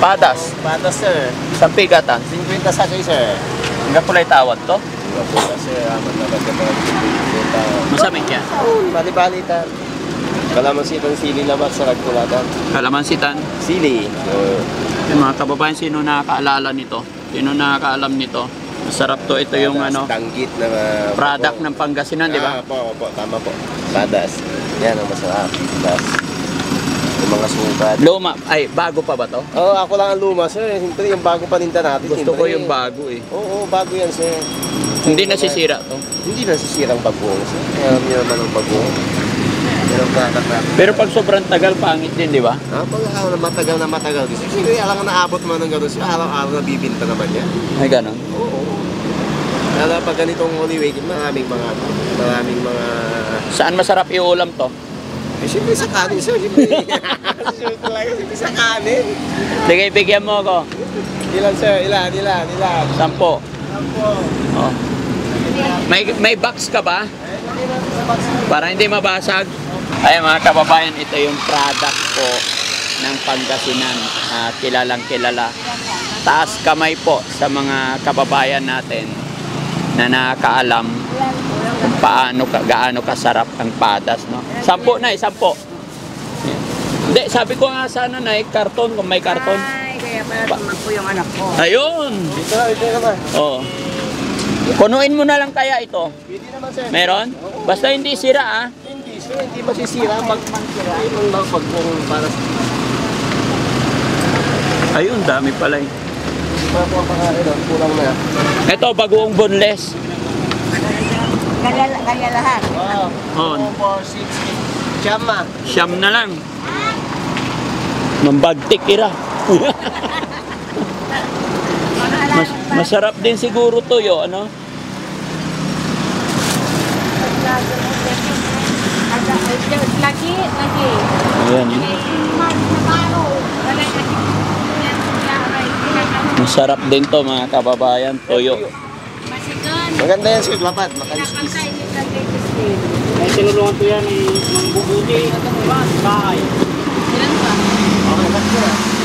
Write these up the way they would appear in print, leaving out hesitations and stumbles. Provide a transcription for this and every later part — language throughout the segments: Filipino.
Padas. Patas, sir. Isang pigatan. 50 sa kayo, sir. Hanggang pulay tawad to. Sir, aman na magkabag. Masamit yan. Bali-balitan. Kalamansitan sili labat sa Ragkulatan. Kalamansitan. Sili. Yung mga kababayan, sino nakakaalala nito? Sino nakakaalam nito? Masarap to. Ito yung Tanggit na product ng Pangasinan, di ba? Opo, tama po. Padas. Yan ang masarap. Padas. Yung mga sukat. Luma. Ay, bago pa ba to? Oo, ako lang ang luma, sir. Siyempre, yung bago paninda natin. Gusto ko yung bago eh. Oo, bago yan, sir. Hindi nasisira to. Hindi nasisirang bagoong, sir. Alam niyo naman ang bagoong. Pero pag sobrang tagal, pangit din, di ba? Pag matagal na matagal. Kasi alam nga naabot man ng gano'n siya. Araw-araw na bibinta naman yan. Ay, ganon. Oo. Lalo pag ganitong Holy Week, maraming mga... Saan masarap iulam to? Eh, siyempre sa kanin, sir. Siyempre sa kanin. Sige, bigyan mo ako. Ilan, sir? Ilan? 10. Sampo. Oh. May box ka ba? Para hindi mabasag. Ay mga kababayan, ito yung product po ng Pangasinan. Kilalang kilala. Taas kamay po sa mga kababayan natin na nakakaalam kung gaano kasarap ang padas, no? 10 na, 10. Hindi, sabi ko nga sana na karton kung may karton. Ay, kaya pala naman po yung anak ko. Ayun. Dito naman. Oh. Punuin mo na lang kaya ito. Pwede naman, sir. Meron? Basta hindi sira, ah. Hindi, sir. Hindi masisira. Ayun lang pagpong para sa... Ayun, dami pala eh. Hindi pa po ang pangalan. Kulang na. Ito, bagoong boneless. Kanya lahat. Wow. Oh. 4, 6, 8. Siyama. Siyam na lang. Mambagtik ira. Masarap din siguro to yo, ano? Lagi. Ayan. Masarap din to mga kababayan, toyo. Maganda yan, sir. Lapat. Makaliskis. Ay, tinulungan ko yan ng bubuti at bahay.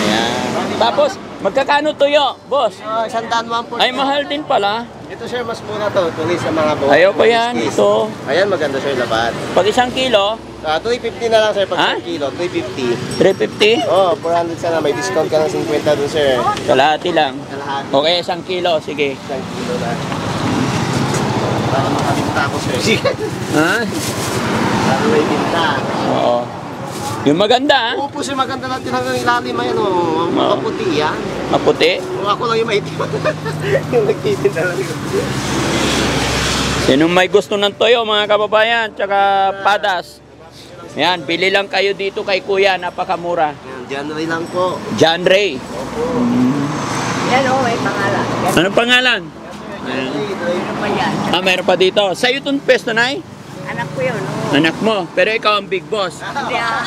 Ayan. Tapos, magkakano toyo, boss? 101 po. Ay, mahal din pala. Ito, sir, mas mura to. Tuloy sa mga buhok. Ayaw ko yan, Maliskis. ito. Ayan, maganda, sir. Lapat. Pag 1 kilo, 350 na lang, sir. Pag Ha? 1 kilo, 350. 350. Oh, 400 sana. May discount ka ng 50 dun, sir. Kalahati lang. Kalahati. Okay, 1 kilo, sige. 1 kilo na. Para makabinta ako, sir. Ha? Para may binta. Oo. Yung maganda, ha? Oo po, sir. Maganda lang tinanggal ng ilalim. Ayan, oh. Maputi yan. Maputi. O, ako lang yung maitim. Yung nagtitinda lang. Sinong may gusto ng toyo, mga kababayan, tsaka padas. Yan, bili lang kayo dito kay Kuya, napakamura. January lang po. John Ray. Yan o, may pangalan. Anong pangalan? Ano pa yan? Meron pa dito. Sa'yo itong pesto, Nay? Anak ko yun, o. Anak mo, pero ikaw ang big boss. Hindi ah.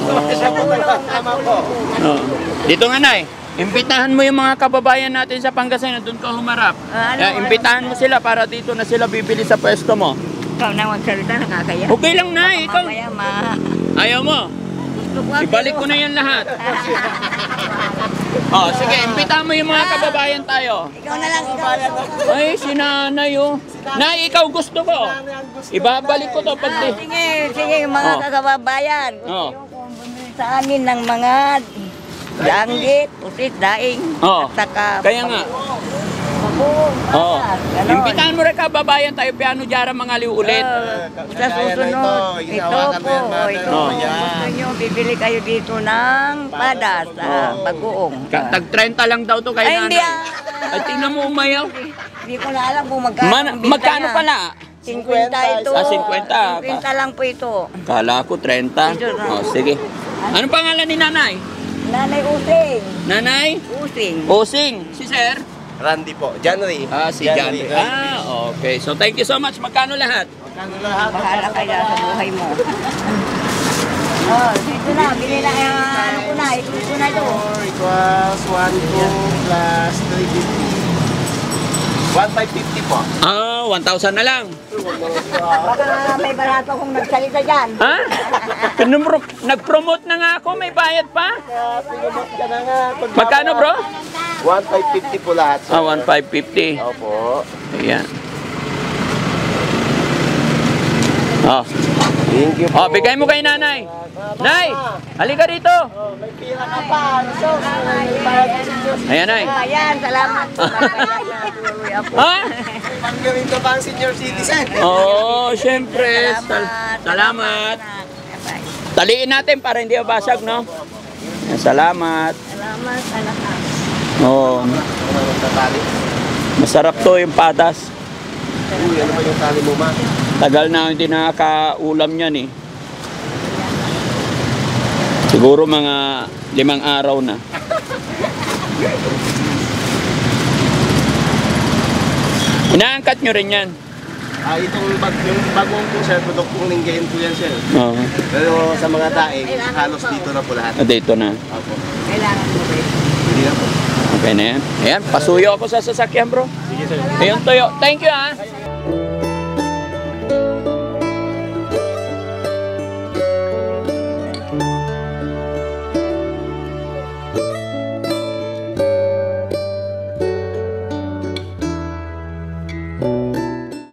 Tama po. Oo. Dito nga, Nay. Imbitahan mo yung mga kababayan natin sa Pangasinan, doon ka humarap. Imbitahan mo sila para dito na sila bibili sa pwesto mo. Ikaw na magsalita, nakakaya. Okay lang, Nay. Ikaw. Mamaya Ayaw mo? gusto ko. Ibalik ko na yan lahat. Sige, imbitahan mo yung mga kababayan tayo. Ikaw na lang, ikaw. Ay, si Nanay, oh. Nay, ikaw gusto ko. Ibabalik ko to pag di. Sige, mga Oh. kakababayan. Oh. Gusto kong bumili sa amin ng mga danggit, pusit, daing, Oh. at saka Kaya nga. bagoong, Oo. ganon. Imbitahan mo rin kababayan tayo, piano Jara mga liw ulit. Sa susunod, ito po, ito. Oh. Gusto nyo, bibili kayo dito ng padas, bagoong. Tag 30 lang daw to kay Ay, hindi Nanay. Ay, tingnan mo umayaw. Hindi ko na alam kung magkano ang binta Magkano niya. pala? 50 ito. 50. 50 lang po ito. Kala ko 30. Sige. Anong pangalan ni Nanay? Nanay Using. Nanay? Using. Osing. Si Sir? Randy po. January. Si John. Okay. So, thank you so much. Magkano lahat? Magkano lahat? Bahala kayo sa buhay mo. Dito na. Bili na. Ano ko na. Ito ko na ito. 4 equals 1, 2 plus 350. 1,550 po. Ah, 1,000 na lang. Baka may barato kong nagsalita dyan. Ha? Nag-promote na nga ako, may bayad pa. Pinumot ka na nga. Magkano bro? 1,550 po lahat, sir. Ah, 1,550. Opo. Ayan. Oh. Thank you po. Oh, bigay mo kay nanay. Nay, halika dito. May pira ka pa. So, may bayad ka sa Diyos. Ayan, nay. Ayan, salamat po. Tuloy ako. Ha? Pagawin ka pa ang senior citizen. Oo, syempre. Salamat. Bye. Taliin natin para hindi mabasag, no? Salamat. Salamat sa lahat. Oo. Masarap to yung padas. Uy, ano ba yung tali mo, ma? Tagal na hindi nakakaulam yan eh. Siguro mga 5 araw na. Inaangkat nyo rin yan. Yung bagong po, sir, produktong linggayin po yan, sir. Oo. Pero sa mga daing, halos dito na po lahat. Dito na. Opo. Kailangan mo rin. Hindi na po. Okay na yan. Ayan, pasuyo ako sa sasakyan bro. Sige, sir. Ayun, toyo. Thank you ha.